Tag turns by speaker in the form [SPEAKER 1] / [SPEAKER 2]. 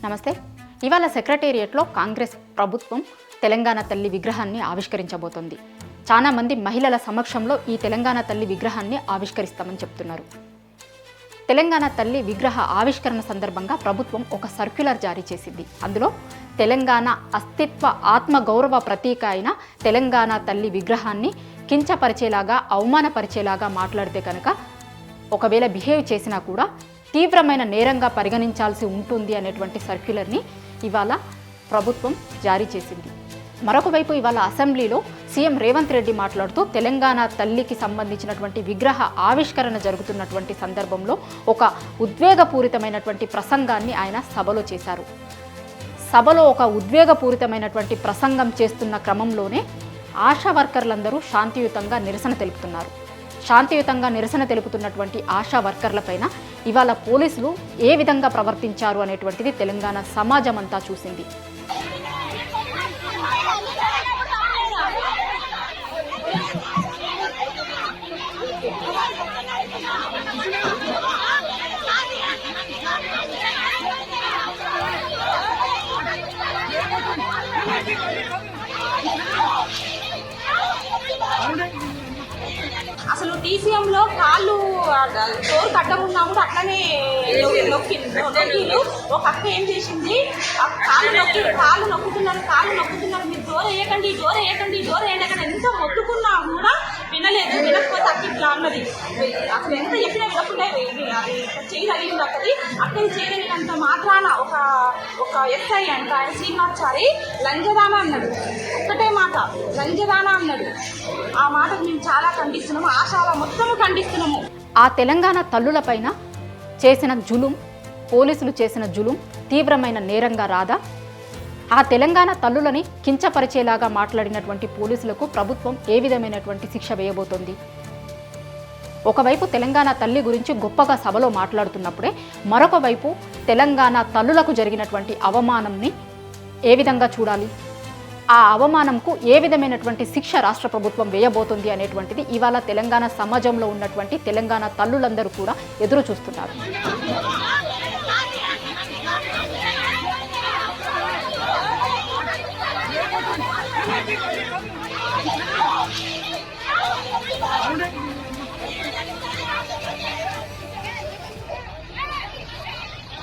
[SPEAKER 1] నమస్తే. ఇవాళ సెక్రటేరియట్లో కాంగ్రెస్ ప్రభుత్వం తెలంగాణ తల్లి విగ్రహాన్ని ఆవిష్కరించబోతోంది. చాలా మంది మహిళల సమక్షంలో ఈ తెలంగాణ తల్లి విగ్రహాన్ని ఆవిష్కరిస్తామని చెప్తున్నారు. తెలంగాణ తల్లి విగ్రహ ఆవిష్కరణ సందర్భంగా ప్రభుత్వం ఒక సర్క్యులర్ జారీ చేసింది. అందులో తెలంగాణ అస్తిత్వ ఆత్మగౌరవ ప్రతీక అయిన తెలంగాణ తల్లి విగ్రహాన్ని కించపరిచేలాగా, అవమానపరిచేలాగా మాట్లాడితే కనుక ఒకవేళ బిహేవ్ చేసినా కూడా తీవ్రమైన నేరంగా పరిగణించాల్సి ఉంటుంది అనేటువంటి సర్క్యులర్ని ఇవాళ ప్రభుత్వం జారీ చేసింది. మరొక వైపు ఇవాళ అసెంబ్లీలో సీఎం రేవంత్ రెడ్డి మాట్లాడుతూ తెలంగాణ తల్లికి సంబంధించినటువంటి విగ్రహ ఆవిష్కరణ జరుగుతున్నటువంటి సందర్భంలో ఒక ఉద్వేగపూరితమైనటువంటి ప్రసంగాన్ని ఆయన సభలో చేశారు. సభలో ఒక ఉద్వేగపూరితమైనటువంటి ప్రసంగం చేస్తున్న క్రమంలోనే ఆశా వర్కర్లందరూ శాంతియుతంగా నిరసన తెలుపుతున్నారు. శాంతియుతంగా నిరసన తెలుపుతున్నటువంటి ఆశా వర్కర్లపైన ఇవాళ పోలీసులు ఏ విధంగా ప్రవర్తించారు అనేటువంటిది తెలంగాణ సమాజం అంతా చూసింది.
[SPEAKER 2] అసలు టీసీఎంలో కాళ్ళు డోర్ కట్టం ఉన్నా కూడా అట్లనే నొక్కిండు. ఒక అక్క ఏం చేసింది, కాళ్ళు నొక్కుతున్నారు మీరు డోర్ వేయకండి ఎంత మొత్తుకున్నా కూడా వినలేదు. వినకపోతే అక్క ఇట్లా అన్నది. అసలు ఎంత చెప్పినా వినకుండా అది చేయగలిగింది. అక్కడి చేయగలిగినంత మాత్రాన ఒక ఎస్ఐ అంట, ఆయన శ్రీనివాసారి లంజదాన అన్నాడు. ఒక్కటే మాట లంజదాన అన్నాడు. ఆ మాటకు మేము చాలా ఖండిస్తున్నాము. ఆశాల మొత్తము ఖండిస్తున్నాము.
[SPEAKER 1] ఆ తెలంగాణ తల్లులపైన చేసిన జులుం, పోలీసులు చేసిన జులుం తీవ్రమైన నేరంగా రాదా? ఆ తెలంగాణ తల్లులని కించపరిచేలాగా మాట్లాడినటువంటి పోలీసులకు ప్రభుత్వం ఏ విధమైనటువంటి శిక్ష వేయబోతోంది? ఒకవైపు తెలంగాణ తల్లి గురించి గొప్పగా సభలో మాట్లాడుతున్నప్పుడే మరొక వైపు తెలంగాణ తల్లులకు జరిగినటువంటి అవమానంని ఏ విధంగా చూడాలి? ఆ అవమానంకు ఏ విధమైనటువంటి శిక్ష రాష్ట్ర ప్రభుత్వం వేయబోతుంది అనేటువంటిది ఇవాళ తెలంగాణ సమాజంలో ఉన్నటువంటి తెలంగాణ తల్లులందరూ కూడా ఎదురు చూస్తున్నారు.